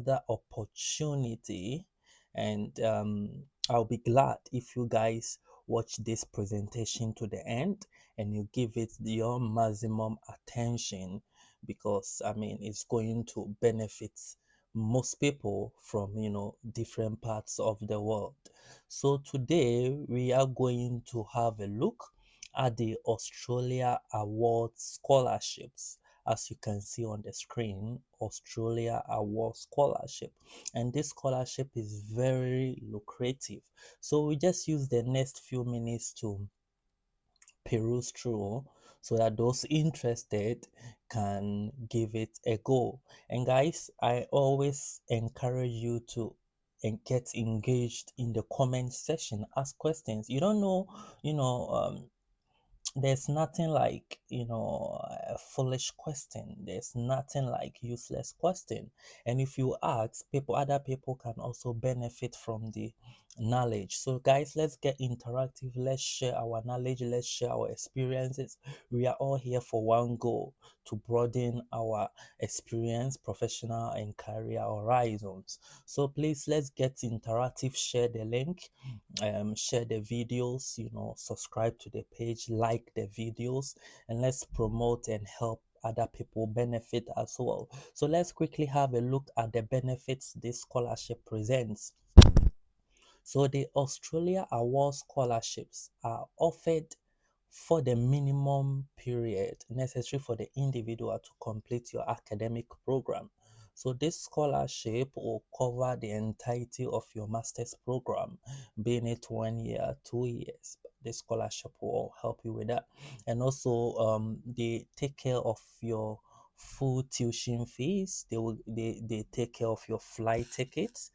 another opportunity, and I'll be glad if you guys watch this presentation to the end and you give it your maximum attention, because I mean it's going to benefit most people from different parts of the world. So today we are going to have a look at the Australia Award scholarships. As you can see on the screen, Australia Award Scholarship. And this scholarship is very lucrative. So we just use the next few minutes to peruse through so that those interested can give it a go. And guys, I always encourage you to and get engaged in the comment section, ask questions. You don't know, you know, there's nothing like a foolish question. There's nothing like useless question. And if you ask people, other people can also benefit from the knowledge. So guys, let's get interactive. Let's share our knowledge. Let's share our experiences. We are all here for one goal: to broaden our experience, professional and career horizons. So please, let's get interactive. Share the link, share the videos, subscribe to the page, like the videos, and let's promote and help other people benefit as well. So let's quickly have a look at the benefits this scholarship presents. So the Australia Award scholarships are offered for the minimum period necessary for the individual to complete your academic program. So this scholarship will cover the entirety of your master's program, being it 1 year, 2 years. This scholarship will help you with that. And also they take care of your full tuition fees. They take care of your flight tickets,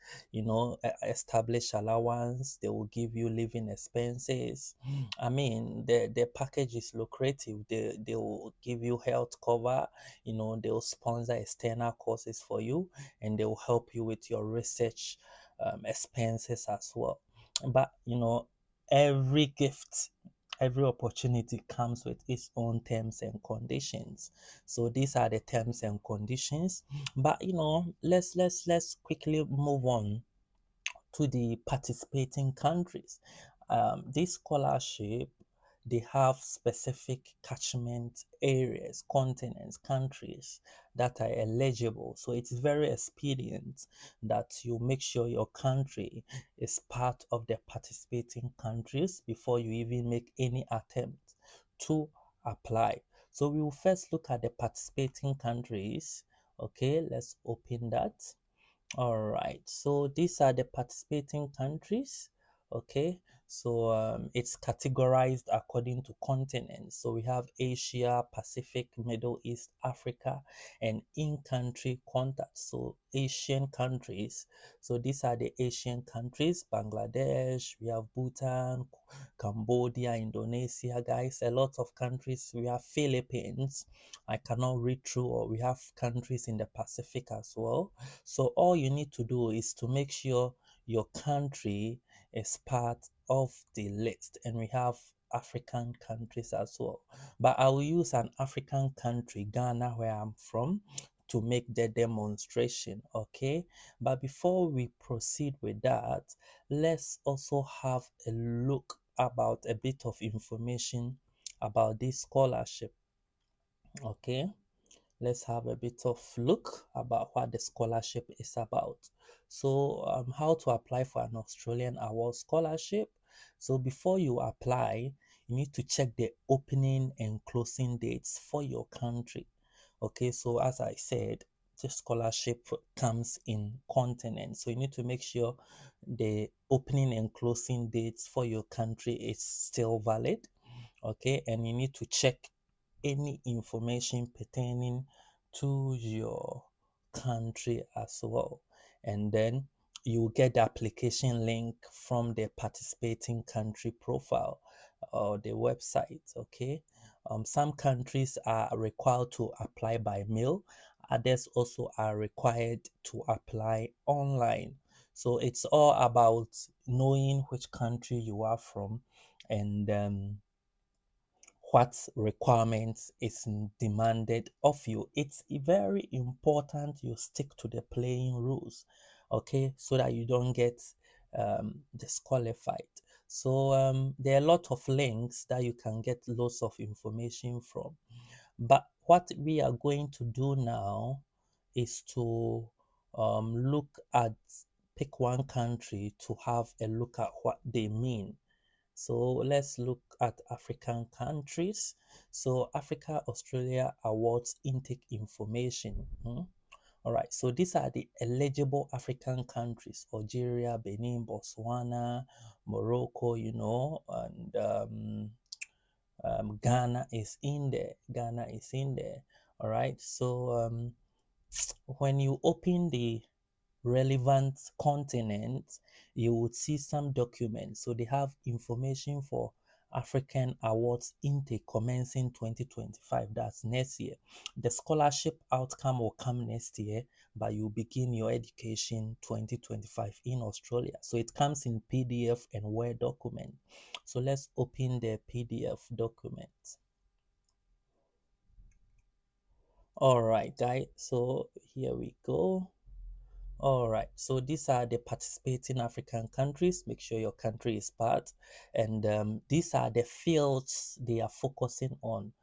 establish allowance. They will give you living expenses. I mean, the package is lucrative. They will give you health cover. They will sponsor external courses for you, and they will help you with your research expenses as well. But every gift, every opportunity comes with its own terms and conditions. So these are the terms and conditions. But let's quickly move on to the participating countries. This scholarship, they have specific catchment areas, continents, countries that are eligible. So it's very expedient that you make sure your country is part of the participating countries before you even make any attempt to apply. So we will first look at the participating countries. Okay, let's open that. All right, so these are the participating countries. Okay, so it's categorized according to continents. So we have Asia, Pacific, Middle East, Africa, and in-country contacts. So Asian countries. So these are the Asian countries: Bangladesh, we have Bhutan, Cambodia, Indonesia, guys, a lot of countries. We have Philippines. I cannot read through, or we have countries in the Pacific as well. So all you need to do is to make sure your country is part of the list. And we have African countries as well. But I will use an African country, Ghana, where I'm from, to make the demonstration. Okay. But before we proceed with that, let's also have a look about a bit of information about this scholarship. Okay, let's have a bit of look about what the scholarship is about. So how to apply for an Australian Award scholarship. So before you apply, you need to check the opening and closing dates for your country. Okay, so as I said, the scholarship comes in continents, so you need to make sure the opening and closing dates for your country is still valid. Okay, and you need to check any information pertaining to your country as well. And then you get the application link from the participating country profile or the website. Okay, some countries are required to apply by mail, others also are required to apply online. So it's all about knowing which country you are from, and what requirements is demanded of you. It's very important you stick to the playing rules, okay, so that you don't get disqualified. So there are a lot of links that you can get lots of information from. But what we are going to do now is to look at, pick one country to have a look at what they mean. So let's look at African countries. So Africa Australia Awards intake information. All right, so these are the eligible African countries: Algeria, Benin, Botswana, Morocco, and Ghana is in there. Ghana is in there. All right, so when you open the relevant continent, you would see some documents. So they have information for African Awards intake commencing 2025. That's next year. The scholarship outcome will come next year, but you begin your education 2025 in Australia. So it comes in PDF and Word document. So let's open the PDF document. All right, guys. So here we go. All right, so these are the participating African countries. Make sure your country is part. And these are the fields they are focusing on: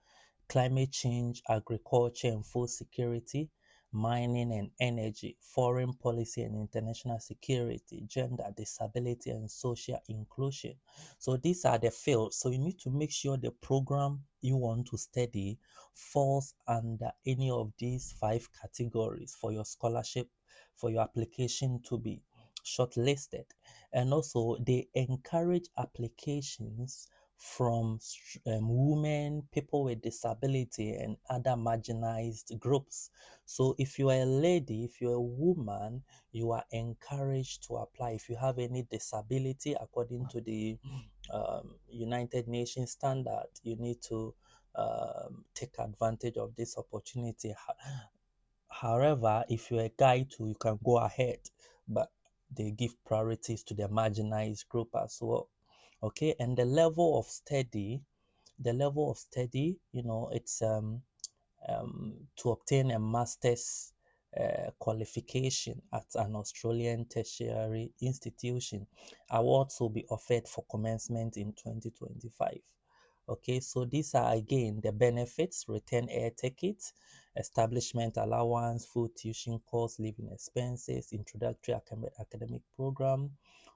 climate change, agriculture and food security, mining and energy, foreign policy and international security, gender, disability and social inclusion. So these are the fields. So you need to make sure the program you want to study falls under any of these five categories for your scholarship, for your application to be shortlisted. And also they encourage applications from women, people with disability, and other marginalized groups. So if you are a lady, if you're a woman, you are encouraged to apply. If you have any disability, according to the United Nations standard, you need to take advantage of this opportunity. However, if you're a guy too, you can go ahead, but they give priorities to the marginalized group as well. Okay, and the level of study, it's to obtain a master's qualification at an Australian tertiary institution. Awards will be offered for commencement in 2025. Okay, so these are again the benefits: return air tickets, establishment allowance, food, tuition costs, living expenses, introductory academic program,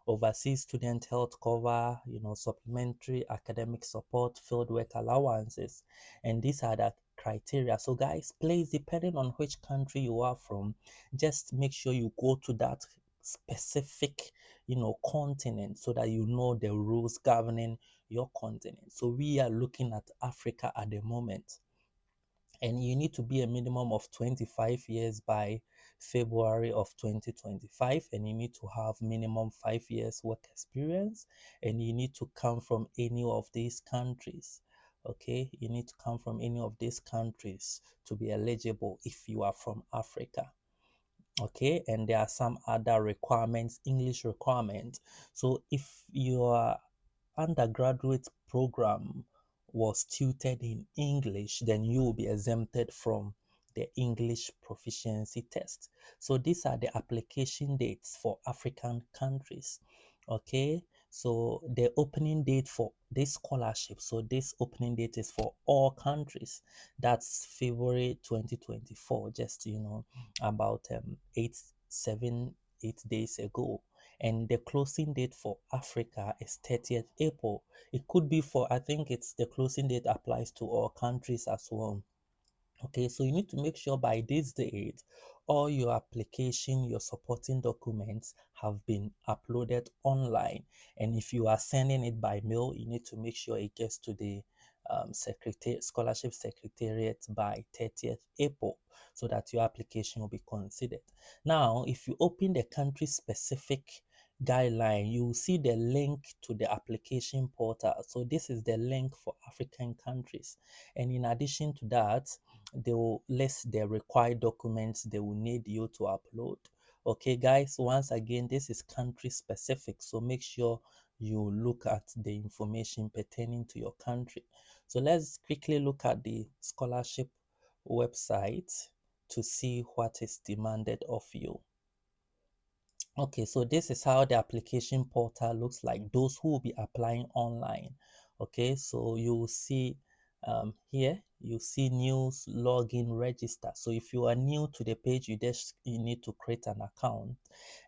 overseas student health cover, supplementary academic support, fieldwork allowances. And these are the criteria. So guys, please, depending on which country you are from, just make sure you go to that specific continent, so that you know the rules governing your continent. So we are looking at Africa at the moment, and you need to be a minimum of 25 years by February of 2025, and you need to have minimum 5 years work experience, and you need to come from any of these countries. Okay, you need to come from any of these countries to be eligible if you are from Africa. Okay, and there are some other requirements, English requirements. So if your undergraduate program was tutored in English, then you will be exempted from the English proficiency test. So these are the application dates for African countries. Okay, so the opening date for this scholarship, so this opening date is for all countries. That's February 2024, just about 8 days ago. And the closing date for Africa is 30th April. It could be for, I think it's the closing date applies to all countries as well. Okay, so you need to make sure by this date all your application, your supporting documents have been uploaded online. And if you are sending it by mail, you need to make sure it gets to the scholarship secretariat by 30th April, so that your application will be considered. Now, if you open the country specific guideline, you will see the link to the application portal. So this is the link for African countries. And in addition to that, they will list the required documents they will need you to upload. Okay, guys, once again, this is country specific, so make sure you look at the information pertaining to your country. So let's quickly look at the scholarship website to see what is demanded of you. Okay, so this is how the application portal looks like, those who will be applying online. Okay, so you will see here, you see news, login, register. So if you are new to the page, you need to create an account.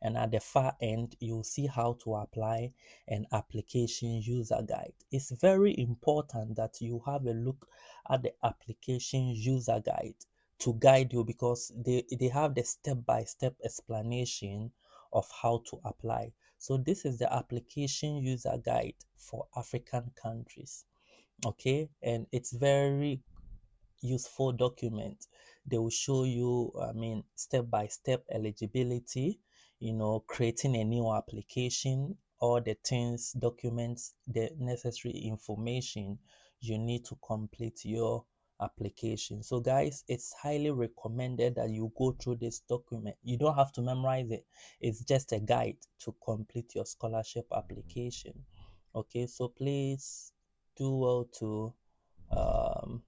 And at the far end, you'll see how to apply an application user guide. It's very important that you have a look at the application user guide to guide you, because they have the step-by-step explanation of how to apply. So this is the application user guide for African countries. Okay, and it's very useful document. They will show you, I mean, step by step eligibility, creating a new application, all the things, documents, the necessary information you need to complete your application. So guys, it's highly recommended that you go through this document. You don't have to memorize it. It's just a guide to complete your scholarship application. Okay, so please do well to um,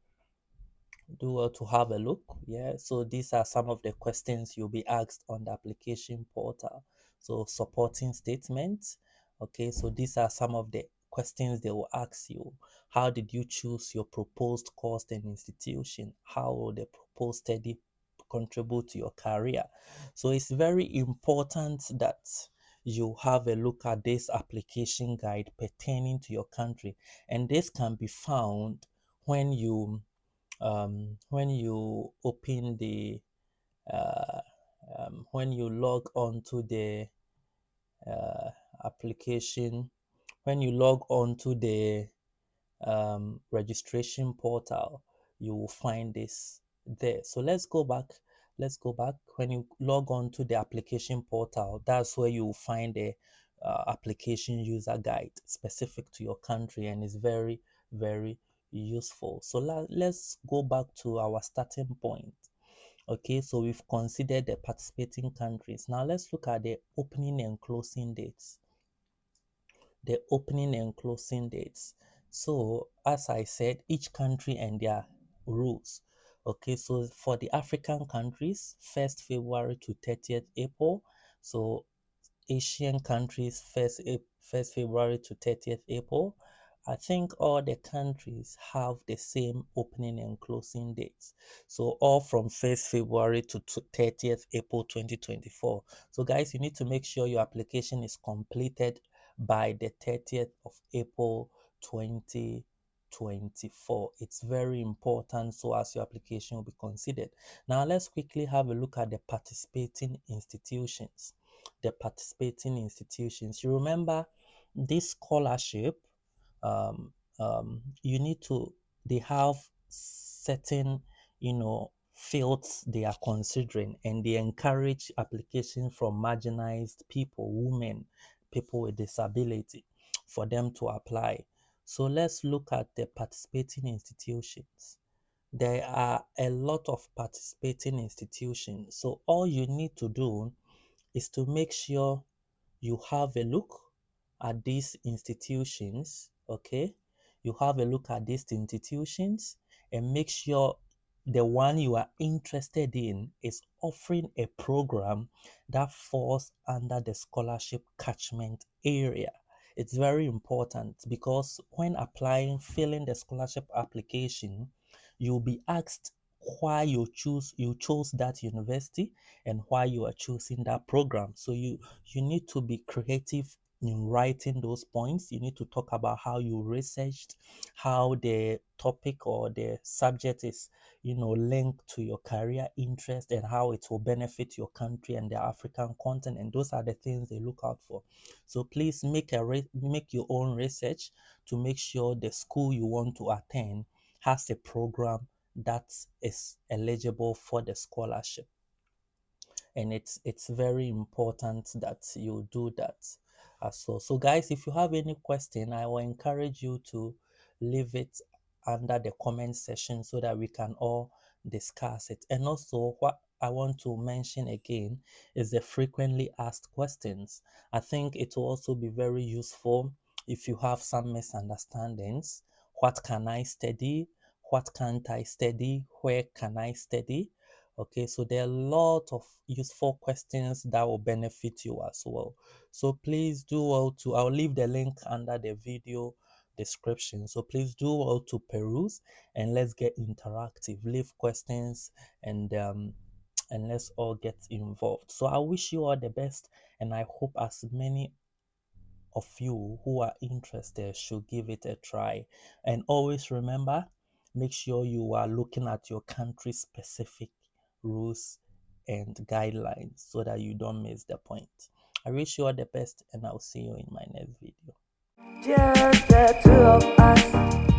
have a look. Yeah, so these are some of the questions you'll be asked on the application portal. So supporting statements. Okay, so these are some of the questions they will ask you. How did you choose your proposed course and institution? How will the proposed study contribute to your career? So it's very important that you have a look at this application guide pertaining to your country, and this can be found when you open the uh, when you log on to the uh, application, when you log on to the registration portal, you will find this there. So let's go back. When you log on to the application portal, that's where you will find the application user guide specific to your country, and it's very, very useful. So let's go back to our starting point. Okay, so we've considered the participating countries. Now let's look at the opening and closing dates. The opening and closing dates. So, as I said, each country and their rules. Okay, so for the African countries, 1st February to 30th April. So Asian countries, 1st February to 30th April. I think all the countries have the same opening and closing dates. So all from 1st February to 30th April 2024. So guys, you need to make sure your application is completed by the 30th of April 2024. It's very important so as your application will be considered. Now let's quickly have a look at the participating institutions. The participating institutions. You remember this scholarship, you need to, they have certain, fields they are considering, and they encourage application from marginalized people, women, people with disability, for them to apply. So let's look at the participating institutions. There are a lot of participating institutions. So all you need to do is to make sure you have a look at these institutions. Okay, you have a look at these institutions and make sure the one you are interested in is offering a program that falls under the scholarship catchment area. It's very important, because when applying, filling the scholarship application, you'll be asked why you chose that university and why you are choosing that program. So you need to be creative in writing those points. You need to talk about how you researched, how the topic or the subject is, linked to your career interest, and how it will benefit your country and the African continent. Those are the things they look out for. So please make your own research to make sure the school you want to attend has a program that is eligible for the scholarship. And it's very important that you do that as well. So guys, if you have any question, I will encourage you to leave it under the comment section so that we can all discuss it. And also, what I want to mention again is the frequently asked questions. I think it will also be very useful If you have some misunderstandings, what can I study? What can't I study? Where can I study? Okay, so there are a lot of useful questions that will benefit you as well. So please do well to, I'll leave the link under the video description. So please do well to peruse and let's get interactive. Leave questions and let's all get involved. So I wish you all the best and I hope as many of you who are interested should give it a try. And always remember, make sure you are looking at your country specific rules and guidelines so that you don't miss the point. I wish you all the best and I'll see you in my next video. Just the two of us.